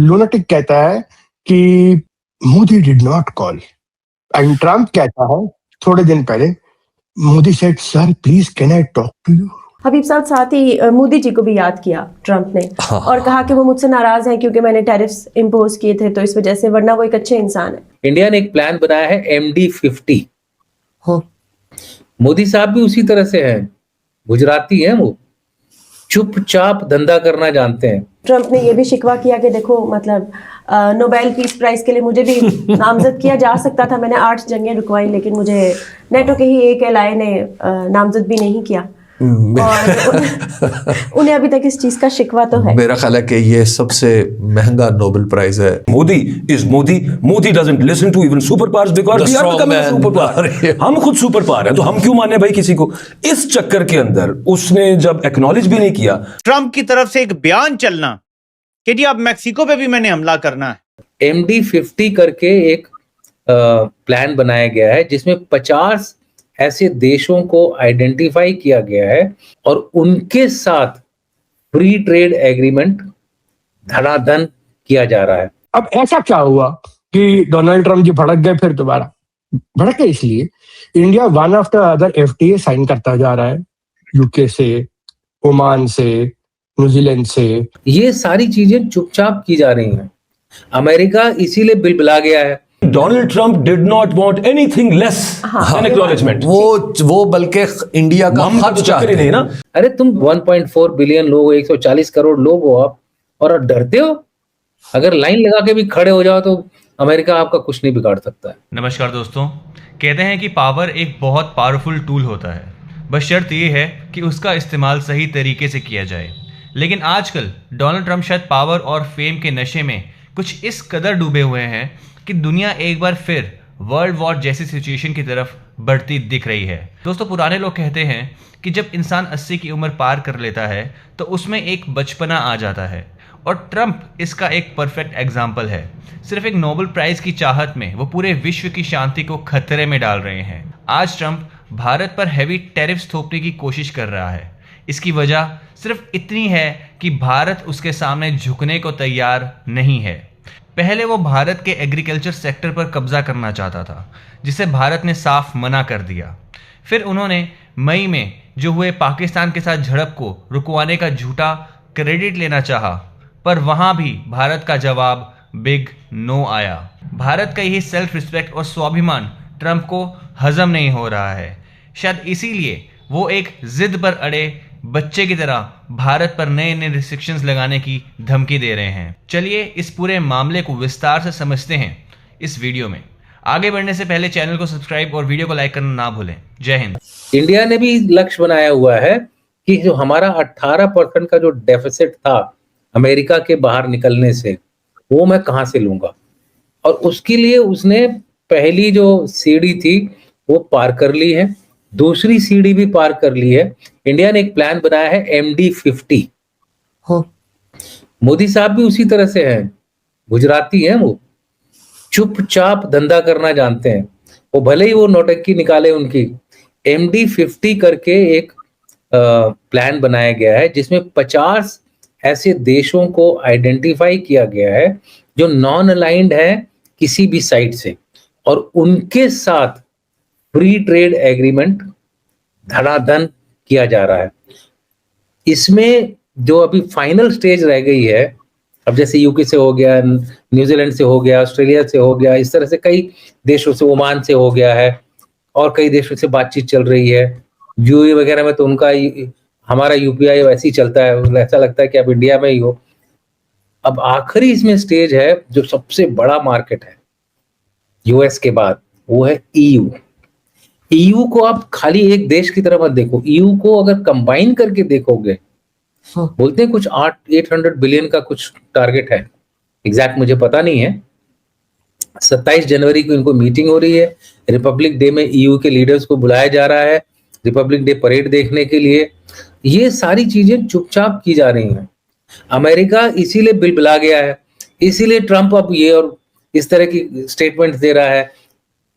Lunatic कहता है कि Modi did not call, and Trump कहता है थोड़े दिन पहले, Modi said sir please can I talk to you. Habib sahab, साथ ही मोदी जी को भी याद किया ट्रम्प ने और कहा कि वो मुझसे नाराज हैं क्योंकि मैंने टैरिफ्स इम्पोज किए थे, तो इस वजह से, वरना वो एक अच्छे इंसान है। इंडिया ने एक प्लान बनाया है MD50। मोदी साहब भी उसी तरह से हैं, गुजराती हैं, वो चुपचाप धंधा करना जानते हैं। ट्रम्प ने ये भी शिकवा किया कि देखो, मतलब नोबेल पीस प्राइज के लिए मुझे भी नामजद किया जा सकता था, मैंने 8 जंगें रुकवाई, लेकिन मुझे नेटो के ही एक एलाय ने नामजद भी नहीं किया। और उन्हें अभी तक इस चीज का शिकवा तो है। मेरा ख्याल है कि ये सबसे महंगा नोबेल प्राइज है। Modi is Modi, Modi doesn't listen to even super powers because we are becoming a super power. हम खुद सुपर पावर हैं, तो हम क्यों माने भाई किसी को। इस चक्कर के अंदर उसने जब एक्नॉलेज भी नहीं किया, ट्रम्प की तरफ से एक बयान चलना कि जी अब मैक्सिको पे भी मैंने हमला करना है। MD50 करके एक प्लान बनाया गया है जिसमें 50 ऐसे देशों को आइडेंटिफाई किया गया है और उनके साथ फ्री ट्रेड एग्रीमेंट धड़ाधन किया जा रहा है। अब ऐसा क्या हुआ कि डोनाल्ड ट्रम्प जी भड़क गए, फिर दोबारा भड़क गए इसलिए India one after other FTA sign करता जा रहा है, यूके से, ओमान से, न्यूजीलैंड से। ये सारी चीजें चुपचाप की जा रही हैं। अमेरिका इसीलिए बिलबिला गया है। Donald Trump did not want anything less than acknowledgement. वो बल्कि इंडिया का हक चाहते नहीं ना। अरे तुम 1.4 बिलियन लोग, 140 करोड़ लोग हो आप, और डरते हो। अगर लाइन लगा के भी खड़े हो जाओ तो अमेरिका आपका कुछ नहीं बिगाड़ सकता है। नमस्कार दोस्तों, कहते हैं कि पावर एक बहुत पावरफुल टूल होता है, बस शर्त ये है कि उसका इस्तेमाल सही तरीके से किया जाए। लेकिन आजकल डोनाल्ड ट्रम्प शायद पावर और फेम के नशे में कुछ इस कदर डूबे हुए हैं कि दुनिया एक बार फिर वर्ल्ड वॉर जैसी सिचुएशन की तरफ बढ़ती दिख रही है। दोस्तों, पुराने लोग कहते हैं कि जब इंसान 80 की उम्र पार कर लेता है तो उसमें एक बचपना आ जाता है, और ट्रम्प इसका एक परफेक्ट एग्जाम्पल है। सिर्फ एक नोबेल प्राइज की चाहत में वो पूरे विश्व की शांति को खतरे में डाल रहे हैं। आज ट्रम्प भारत पर हैवी टैरिफ्स थोपने की कोशिश कर रहा है। इसकी वजह सिर्फ इतनी है कि भारत उसके सामने झुकने को तैयार नहीं है। पहले वो भारत के एग्रीकल्चर सेक्टर पर कब्जा करना चाहता था, जिसे भारत ने साफ मना कर दिया। फिर उन्होंने मई में जो हुए पाकिस्तान के साथ झड़प को रुकवाने का झूठा क्रेडिट लेना चाहा, पर वहां भी भारत का जवाब बिग नो आया। भारत का यही सेल्फ रिस्पेक्ट और स्वाभिमान ट्रम्प को हजम नहीं हो रहा है। शायद इसीलिए वो एक जिद पर अड़े बच्चे की तरह भारत पर नए नए रिस्ट्रिक्शंस लगाने की धमकी दे रहे हैं। चलिए इस पूरे मामले को विस्तार से समझते हैं इस वीडियो में। आगे बढ़ने से पहले चैनल को सब्सक्राइब और वीडियो को लाइक करना ना भूलें। जय हिंद। इंडिया ने भी लक्ष्य बनाया हुआ है कि जो हमारा 18% का जो डेफिसिट था अमेरिका के बाहर निकलने से, वो मैं कहां से लूंगा, और उसके लिए उसने पहली जो सीढ़ी थी वो पार कर ली है, दूसरी सीढ़ी भी पार कर ली है। इंडिया ने एक प्लान बनाया है MD50। मोदी साहब भी उसी तरह से हैं, गुजराती हैं, वो चुपचाप धंधा करना जानते हैं। वो भले ही वो नौटंकी निकाले उनकी। MD50 करके एक प्लान बनाया गया है जिसमें 50 ऐसे देशों को आइडेंटिफाई किया गया है जो नॉन अलाइंड है किसी भी साइड से, और उनके साथ फ्री ट्रेड एग्रीमेंट धड़ाधन किया जा रहा है। इसमें जो अभी फाइनल स्टेज रह गई है, अब जैसे यूके से हो गया, न्यूजीलैंड से हो गया, ऑस्ट्रेलिया से हो गया, इस तरह से कई देशों से, ओमान से हो गया है, और कई देशों से बातचीत चल रही है। यूएई वगैरह में तो उनका हमारा UPI वैसे ही चलता है, ऐसा लगता है कि अब इंडिया में ही हो। अब आखिरी इसमें स्टेज है जो सबसे बड़ा मार्केट है US के बाद, वो है EU को आप खाली एक देश की तरह मत देखो। EU को अगर कंबाइन करके देखोगे, बोलते हैं कुछ 800 बिलियन का कुछ टारगेट है, एग्जैक्ट मुझे पता नहीं है। 27 जनवरी को इनको मीटिंग हो रही है। रिपब्लिक डे में EU के लीडर्स को बुलाया जा रहा है रिपब्लिक डे परेड देखने के लिए। ये सारी चीजें चुपचाप की जा रही हैं। अमेरिका इसीलिए बिलबिला गया है, इसीलिए ट्रम्प अब ये और इस तरह की स्टेटमेंट दे रहा है,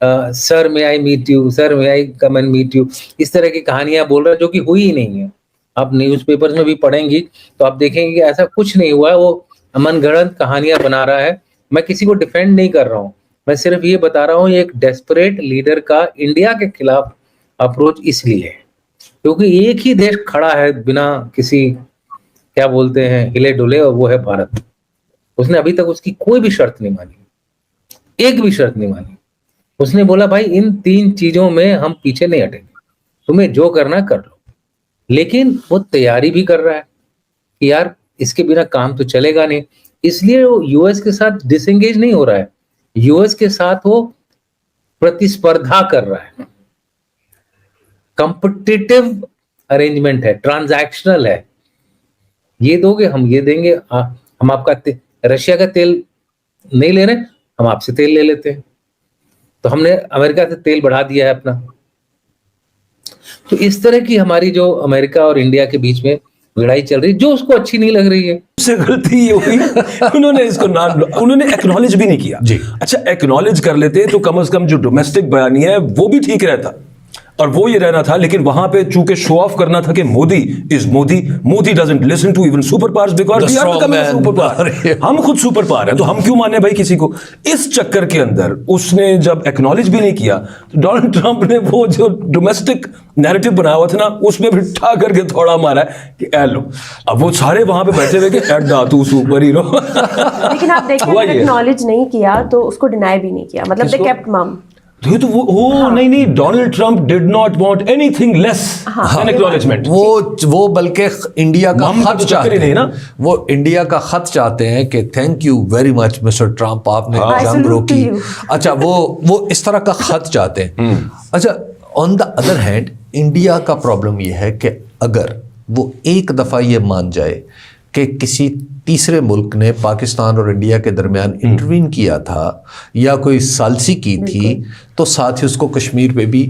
sir may I meet you, sir may I come and meet you, इस तरह की कहानियां बोल रहा है जो कि हुई ही नहीं है। आप न्यूज़पेपर्स में भी पढ़ेंगी तो आप देखेंगे कि ऐसा कुछ नहीं हुआ है। वो मनगढ़ंत कहानियां बना रहा है। मैं किसी को डिफेंड नहीं कर रहा हूं, मैं सिर्फ ये बता रहा हूं ये एक डेस्परेट लीडर का इंडिया के खिलाफ अप्रोच इसलिए है क्योंकि एक ही देश खड़ा है बिना किसी क्या बोलते हैं हिले डुले, और वो है भारत। उसने अभी तक उसकी कोई भी शर्त नहीं मानी, एक भी शर्त नहीं मानी। उसने बोला भाई इन 3 चीजों में हम पीछे नहीं हटेंगे, तुम्हें जो करना कर लो। लेकिन वो तैयारी भी कर रहा है कि यार इसके बिना काम तो चलेगा नहीं, इसलिए वो यूएस के साथ डिसएंगेज नहीं हो रहा है, यूएस के साथ वो प्रतिस्पर्धा कर रहा है। कंपिटिटिव अरेंजमेंट है, ट्रांजैक्शनल है, ये दोगे हम ये देंगे, हम आपका रशिया का तेल नहीं ले रहे, हम आपसे तेल ले लेते हैं। तो हमने अमेरिका से तेल बढ़ा दिया है अपना। तो इस तरह की हमारी जो अमेरिका और इंडिया के बीच में लड़ाई चल रही है जो उसको अच्छी नहीं लग रही है। से गलती ये हुई उन्होंने इसको उन्होंने एक्नॉलेज भी नहीं किया जी। अच्छा एक्नॉलेज कर लेते तो कम से कम जो डोमेस्टिक बयानी है वो भी ठीक रहता और वो ये रहना था। लेकिन वहां पे चूंकि शो ऑफ करना था कि Modi is Modi doesn't listen to even super powers because we are becoming super power. हम खुद सुपर पावर है तो हम क्यों माने भाई किसी को। इस चक्कर के अंदर उसने जब एक्नॉलेज भी नहीं किया तो डोनाल्ड ट्रंप ने वो जो डोमेस्टिक नैरेटिव बनाया हुआ था ना उसमें भी ठा करके थोड़ा मारा कि ए लो। अब वो सारे वहां पे बैठे हुए कि एड्डा तू सुपर हीरो। लेकिन आप देखिए एक्नॉलेज नहीं किया तो उसको डिनाई भी नहीं किया, मतलब दे केप्ट मम। तो वो नहीं Donald Trump did not want anything less than acknowledgement. वो बल्कि इंडिया का खत चाहते हैं ना, वो इंडिया का खत चाहते हैं कि thank you very much mister Trump, आपने जंग रोकी। अच्छा वो इस तरह का खत चाहते हैं। अच्छा on the other hand India का प्रॉब्लम ये है कि अगर वो एक दफा ये मान जाए कि किसी तीसरे मुल्क ने पाकिस्तान और इंडिया के दरमियान इंटरवीन किया था या कोई सालसी की थी तो साथ ही उसको कश्मीर पे भी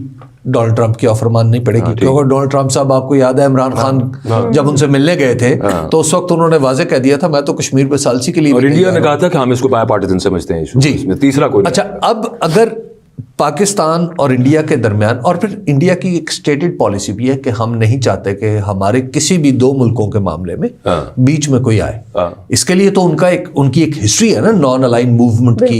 डोनाल्ड ट्रंप की ऑफर माननी पड़ेगी। क्योंकि डोनाल्ड ट्रंप साहब आपको याद है इमरान खान जब उनसे मिलने गए थे तो उस वक्त उन्होंने वाजे कह दिया था मैं तो कश्मीर पे सालसी के लिए, और इंडिया ने कहा था कि हम इसको बायपार्टीजन समझते हैं जी, तीसरा कोई। अच्छा अब अगर पाकिस्तान और इंडिया के दरमियान, और फिर इंडिया की एक स्टेटेड पॉलिसी भी है कि हम नहीं चाहते कि हमारे किसी भी 2 मुल्कों के मामले में बीच में कोई आए। इसके लिए तो उनकी एक हिस्ट्री है ना नॉन अलाइन मूवमेंट की,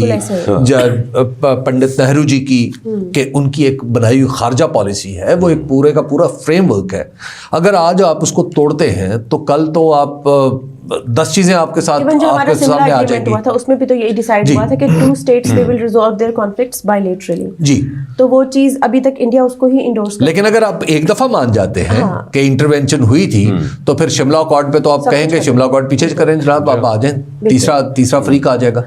पंडित नेहरू जी की, कि उनकी एक बनाई हुई खारजा पॉलिसी है, वो एक पूरे का पूरा फ्रेमवर्क है। अगर आज आप उसको तोड़ते हैं तो कल तो आप 10 चीजें आपके साथ आपके सामने आ जाएंगी। हुआ था उसमें भी तो यही डिसाइड हुआ था कि 2 states they will resolve their conflicts bilaterally जी। तो वो चीज अभी तक इंडिया उसको ही इंडोर्स। लेकिन अगर आप एक दफा मान जाते हैं कि इंटरवेंशन हुई थी तो फिर शिमला अकॉर्ड पे तो आप कहेंगे शिमला अकॉर्ड पीछे करें जनाब, आप आ जाएं, तीसरा फ्रीक आ जाएगा।